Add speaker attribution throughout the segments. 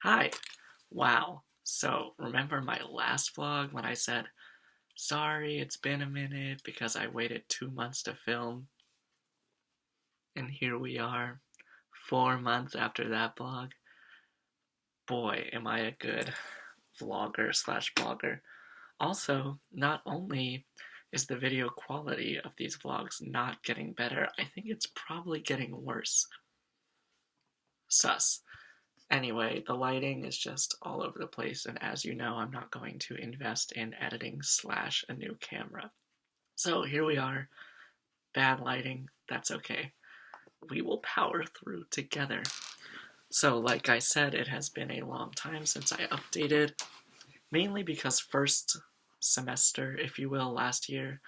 Speaker 1: Hi. Wow. So, remember my last vlog when I said, sorry, it's been a minute because I waited 2 months to film? And here we are, 4 months after that vlog. Boy, am I a good vlogger slash blogger. Also, not only is the video quality of these vlogs not getting better, I think it's probably getting worse. Sus. Anyway, the lighting is just all over the place, and as you know, I'm not going to invest in editing slash a new camera. So here we are, bad lighting, that's okay. We will power through together. So, like I said, it has been a long time since I updated, mainly because first semester, if you will, last year,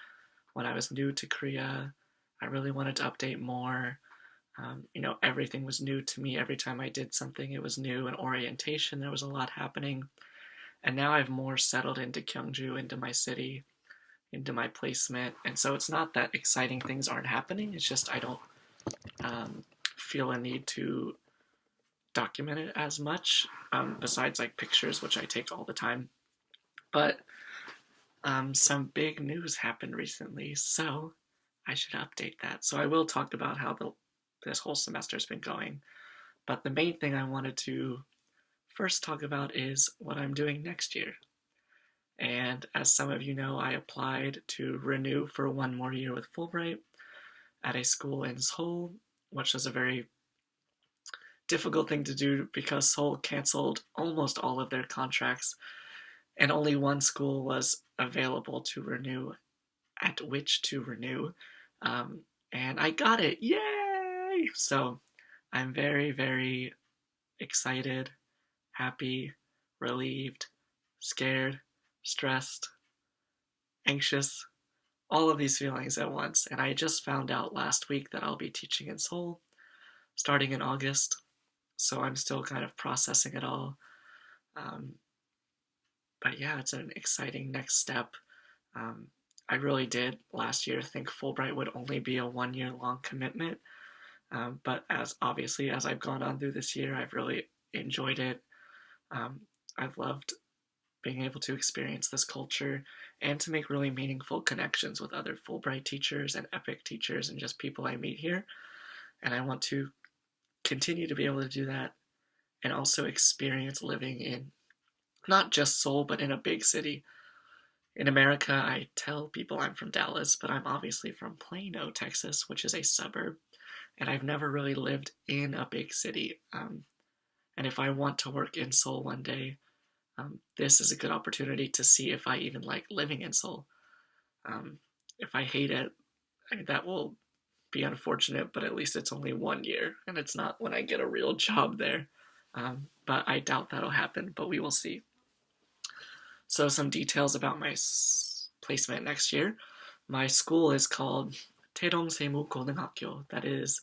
Speaker 1: when I was new to Korea, I really wanted to update more. Everything was new to me. Every time I did something, it was new. In orientation, there was a lot happening. And now I've more settled into Gyeongju, into my city, into my placement. And so it's not that exciting things aren't happening. It's just I don't feel a need to document it as much, besides like pictures, which I take all the time. But some big news happened recently, so I should update that. So I will talk about how this whole semester's been going. But the main thing I wanted to first talk about is what I'm doing next year. And as some of you know, I applied to renew for one more year with Fulbright at a school in Seoul, which was a very difficult thing to do because Seoul canceled almost all of their contracts, and only one school was available to renew, at which to renew. Um, and I got it! Yay! So I'm very, very excited, happy, relieved, scared, stressed, anxious, all of these feelings at once. And I just found out last week that I'll be teaching in Seoul starting in August. So I'm still kind of processing it all. Um, but yeah, it's an exciting next step. Um, I really did last year think Fulbright would only be a 1 year long commitment. But as I've gone on through this year, I've really enjoyed it. Um, I've loved being able to experience this culture and to make really meaningful connections with other Fulbright teachers and EPIC teachers and just people I meet here. And I want to continue to be able to do that and also experience living in not just Seoul, but in a big city. In America, I tell people I'm from Dallas, but I'm obviously from Plano, Texas, which is a suburb, and I've never really lived in a big city. And if I want to work in Seoul one day, this is a good opportunity to see if I even like living in Seoul. If I hate it, that will be unfortunate, but at least it's only 1 year, and it's not when I get a real job there. But I doubt that'll happen, but we will see. So some details about my placement next year. My school is called Taedong Seimu Godenghakyo. That is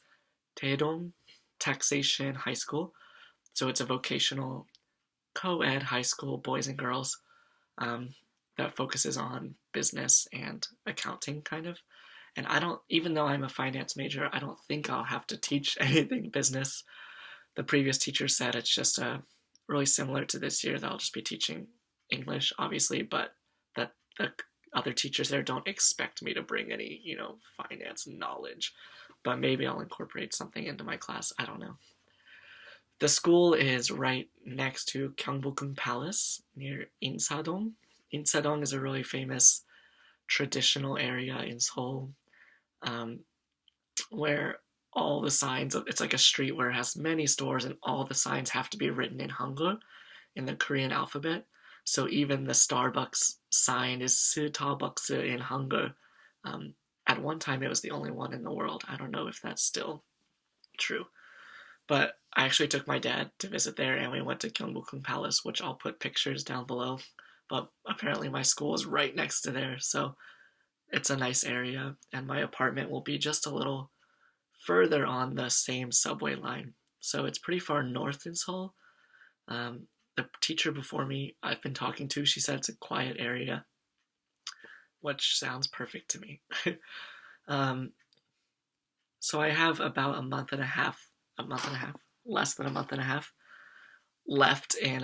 Speaker 1: Taedong Taxation High School. So it's a vocational co-ed high school, boys and girls, um, that focuses on business and accounting, kind of. And I don't, even though I'm a finance major, I don't think I'll have to teach anything business. The previous teacher said it's just really similar to this year, that I'll just be teaching English, obviously, but that the other teachers there don't expect me to bring any, finance knowledge. But maybe I'll incorporate something into my class. I don't know. The school is right next to Gyeongbokgung Palace near Insadong. Insadong is a really famous traditional area in Seoul, um, where all the signs, it's like a street where it has many stores and all the signs have to be written in Hangul, in the Korean alphabet. So even the Starbucks sign is Starbucks in Hangul. Um, at one time, it was the only one in the world. I don't know if that's still true. But I actually took my dad to visit there, and we went to Gyeongbokgung Palace, which I'll put pictures down below. But apparently my school is right next to there, so it's a nice area, and my apartment will be just a little further on the same subway line. So it's pretty far north in Seoul. The teacher before me I've been talking to, she said it's a quiet area, which sounds perfect to me. um, so I have about a month and a half, less than a month and a half, left in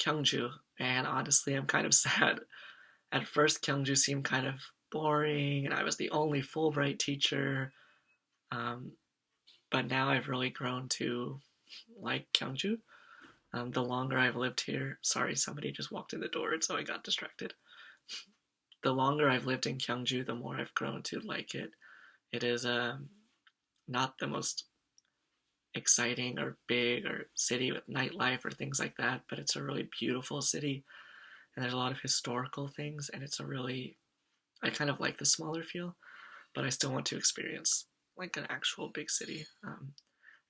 Speaker 1: Kyungju, and honestly, I'm kind of sad. At first, Kyungju seemed kind of boring, and I was the only Fulbright teacher. Um, but now I've really grown to like Kyungju. The longer I've lived here, sorry, somebody just walked in the door, and so I got distracted. The longer I've lived in Kyungju, the more I've grown to like it. It is not the most exciting or big or city with nightlife or things like that, but it's a really beautiful city, and there's a lot of historical things, and it's a really, I kind of like the smaller feel, but I still want to experience like an actual big city.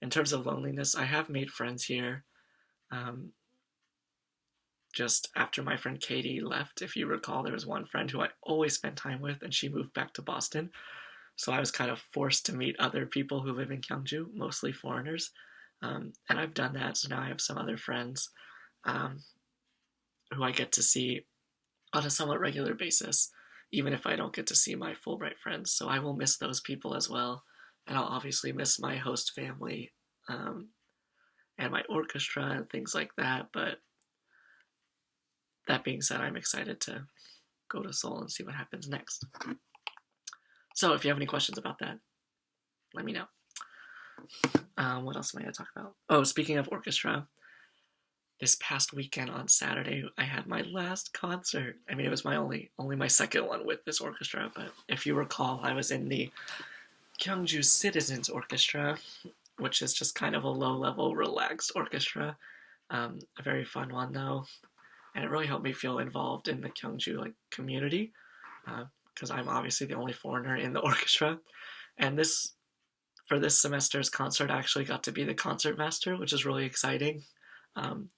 Speaker 1: In terms of loneliness, I have made friends here. Um, just after my friend Katie left, if you recall, there was one friend who I always spent time with, and she moved back to Boston. So I was kind of forced to meet other people who live in Gyeongju, mostly foreigners. And I've done that, so now I have some other friends um, who I get to see on a somewhat regular basis, even if I don't get to see my Fulbright friends. So I will miss those people as well. And I'll obviously miss my host family um, and my orchestra and things like that. But that being said, I'm excited to go to Seoul and see what happens next. So if you have any questions about that, let me know. What else am I going to talk about? Oh, speaking of orchestra, this past weekend on Saturday, I had my last concert. I mean, it was my only my second one with this orchestra, but if you recall, I was in the Gyeongju Citizens Orchestra, which is just kind of a low-level, relaxed orchestra. A very fun one, though, and it really helped me feel involved in the Gyeongju community, because I'm obviously the only foreigner in the orchestra. And for this semester's concert, I actually got to be the concertmaster, which is really exciting. Um,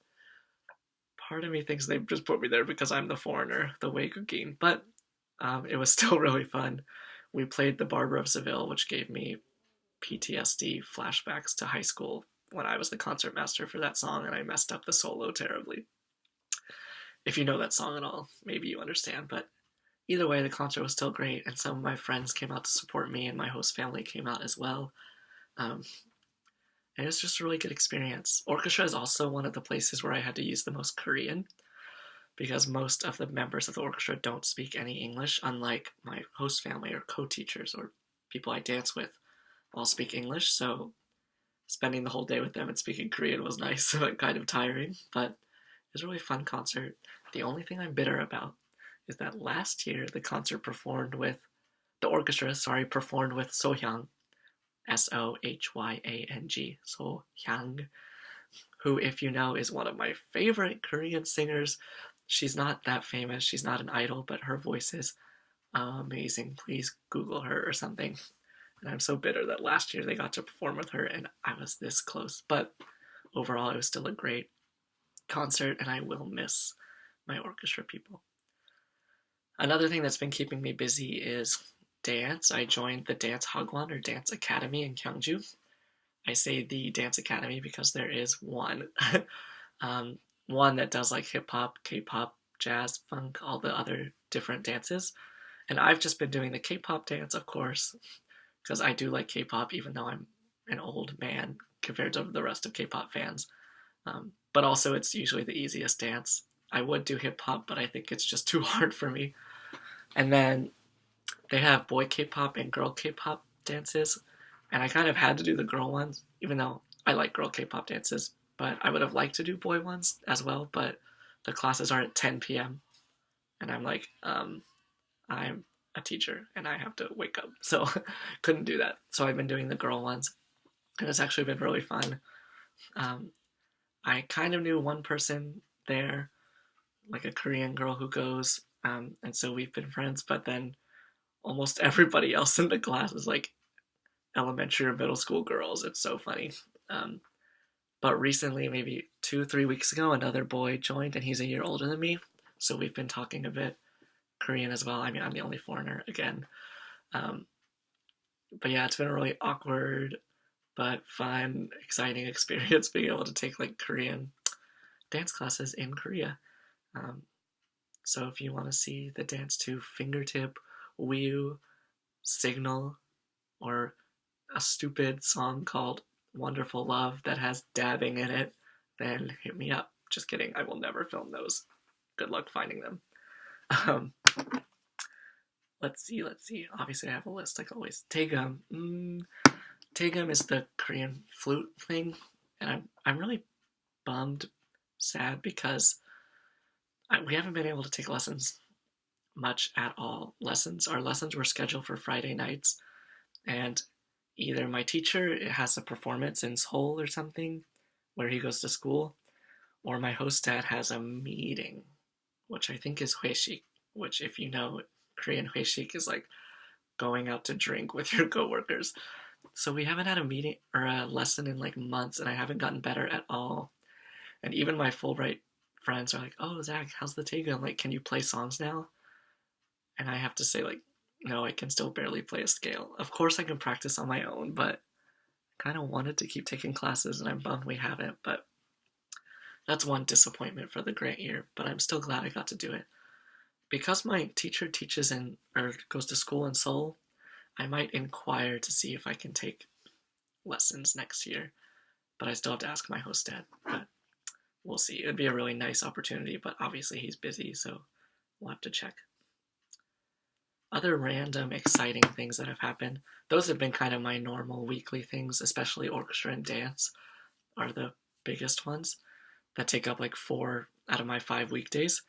Speaker 1: Part of me thinks they just put me there because I'm the foreigner, the Weigugin, but it was still really fun. We played the Barber of Seville, which gave me PTSD flashbacks to high school when I was the concertmaster for that song and I messed up the solo terribly. If you know that song at all, maybe you understand, but either way, the concert was still great, and some of my friends came out to support me, and my host family came out as well. Um, and it was just a really good experience. Orchestra is also one of the places where I had to use the most Korean, because most of the members of the orchestra don't speak any English, unlike my host family or co-teachers or people I dance with all speak English, so spending the whole day with them and speaking Korean was nice, but kind of tiring, but it was a really fun concert. The only thing I'm bitter about is that last year the orchestra performed with Sohyang, Sohyang, Sohyang, who, if you know, is one of my favorite Korean singers. She's not that famous, she's not an idol, but her voice is amazing. Please Google her or something. And I'm so bitter that last year they got to perform with her and I was this close. But overall, it was still a great concert, and I will miss my orchestra people. Another thing that's been keeping me busy is dance. I joined the Dance Hagwon, or Dance Academy, in Gyeongju. I say the Dance Academy because there is one. One that does like hip hop, K-pop, jazz, funk, all the other different dances. And I've just been doing the K-pop dance, of course, because I do like K-pop, even though I'm an old man compared to the rest of K-pop fans. But also, it's usually the easiest dance. I would do hip hop, but I think it's just too hard for me. And then they have boy K-pop and girl K-pop dances, and I kind of had to do the girl ones, even though I like girl K-pop dances. But I would have liked to do boy ones as well, but the classes are at 10 p.m. And I'm like, I'm a teacher and I have to wake up, so couldn't do that. So I've been doing the girl ones, and it's actually been really fun. I kind of knew one person there, like a Korean girl who goes, and so we've been friends, but then almost everybody else in the class is like elementary or middle school girls. It's so funny. Um, but recently, maybe 2-3 weeks ago, another boy joined, and he's a year older than me, so we've been talking a bit Korean as well. I mean, I'm the only foreigner again. Um, but yeah, it's been a really awkward but fun, exciting experience being able to take like Korean dance classes in Korea. Um, so if you want to see the dance to Fingertip, Wii, Signal, or a stupid song called Wonderful Love that has dabbing in it, then hit me up. Just kidding, I will never film those. Good luck finding them. Um, let's see. Obviously, I have a list like always. Taegum. Taegum is the Korean flute thing, and I'm really bummed, sad, because we haven't been able to take lessons much at all. Our lessons were scheduled for Friday nights, and either my teacher has a performance in Seoul or something where he goes to school, or my host dad has a meeting, which I think is Hueshik, which, if you know, Korean Hueshik is like going out to drink with your coworkers. So we haven't had a meeting or a lesson in like months, and I haven't gotten better at all. And even my Fulbright friends are like, "Oh, Zach, how's the Taegum? I'm like, can you play songs now?" And I have to say, like, no, I can still barely play a scale. Of course, I can practice on my own, but I kind of wanted to keep taking classes, and I'm bummed we haven't. But that's one disappointment for the grant year. But I'm still glad I got to do it. Because my teacher teaches in or goes to school in Seoul, I might inquire to see if I can take lessons next year. But I still have to ask my host dad. But we'll see. It would be a really nice opportunity, but obviously he's busy, so we'll have to check. Other random, exciting things that have happened, those have been kind of my normal weekly things, especially orchestra and dance are the biggest ones that take up like 4 out of my 5 weekdays.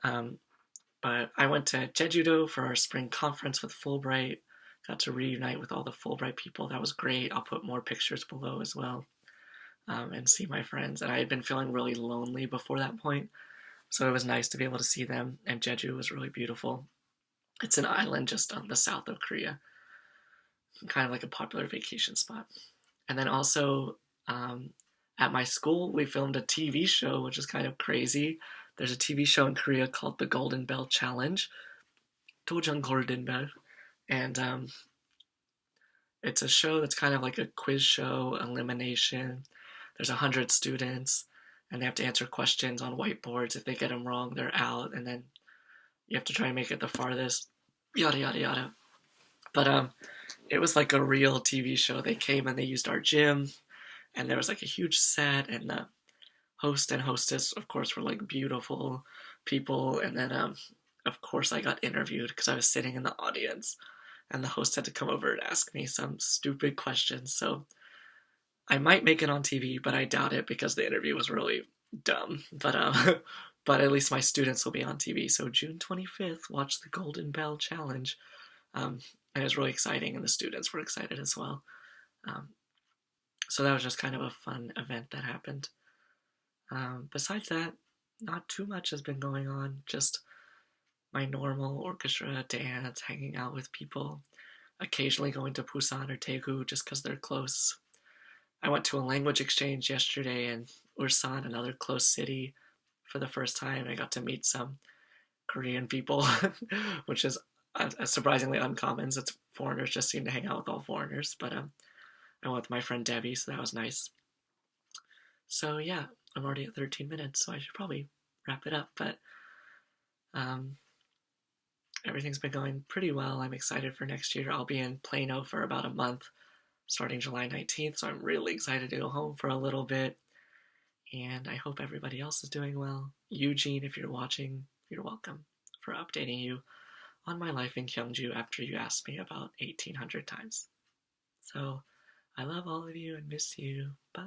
Speaker 1: But I went to Jeju-do for our spring conference with Fulbright, got to reunite with all the Fulbright people. That was great. I'll put more pictures below as well, and see my friends. And I had been feeling really lonely before that point, so it was nice to be able to see them, and Jeju was really beautiful. It's an island just on the south of Korea, kind of like a popular vacation spot. And then also, at my school, we filmed a TV show, which is kind of crazy. There's a TV show in Korea called The Golden Bell Challenge, Dojang Golden Bell, and it's a show that's kind of like a quiz show, elimination. There's 100 students, and they have to answer questions on whiteboards. If they get them wrong, they're out, and then you have to try and make it the farthest, yada yada yada. But it was like a real TV show. They came and they used our gym, and there was like a huge set, and the host and hostess, of course, were like beautiful people. And then, of course, I got interviewed because I was sitting in the audience, and the host had to come over and ask me some stupid questions. So I might make it on TV, but I doubt it because the interview was really dumb. But but at least my students will be on TV. So June 25th, watch the Golden Bell Challenge. And it was really exciting, and the students were excited as well. So that was just kind of a fun event that happened. Besides that, not too much has been going on. Just my normal orchestra, dance, hanging out with people, occasionally going to Busan or Daegu just because they're close. I went to a language exchange yesterday in Ulsan, another close city, for the first time. I got to meet some Korean people, which is surprisingly uncommon since foreigners just seem to hang out with all foreigners. But I went with my friend Debbie, so that was nice. So yeah, I'm already at 13 minutes, so I should probably wrap it up. But everything's been going pretty well. I'm excited for next year. I'll be in Plano for about a month, starting July 19th, so I'm really excited to go home for a little bit. And I hope everybody else is doing well. Eugene, if you're watching, you're welcome for updating you on my life in Gyeongju after you asked me about 1,800 times. So I love all of you and miss you. Bye.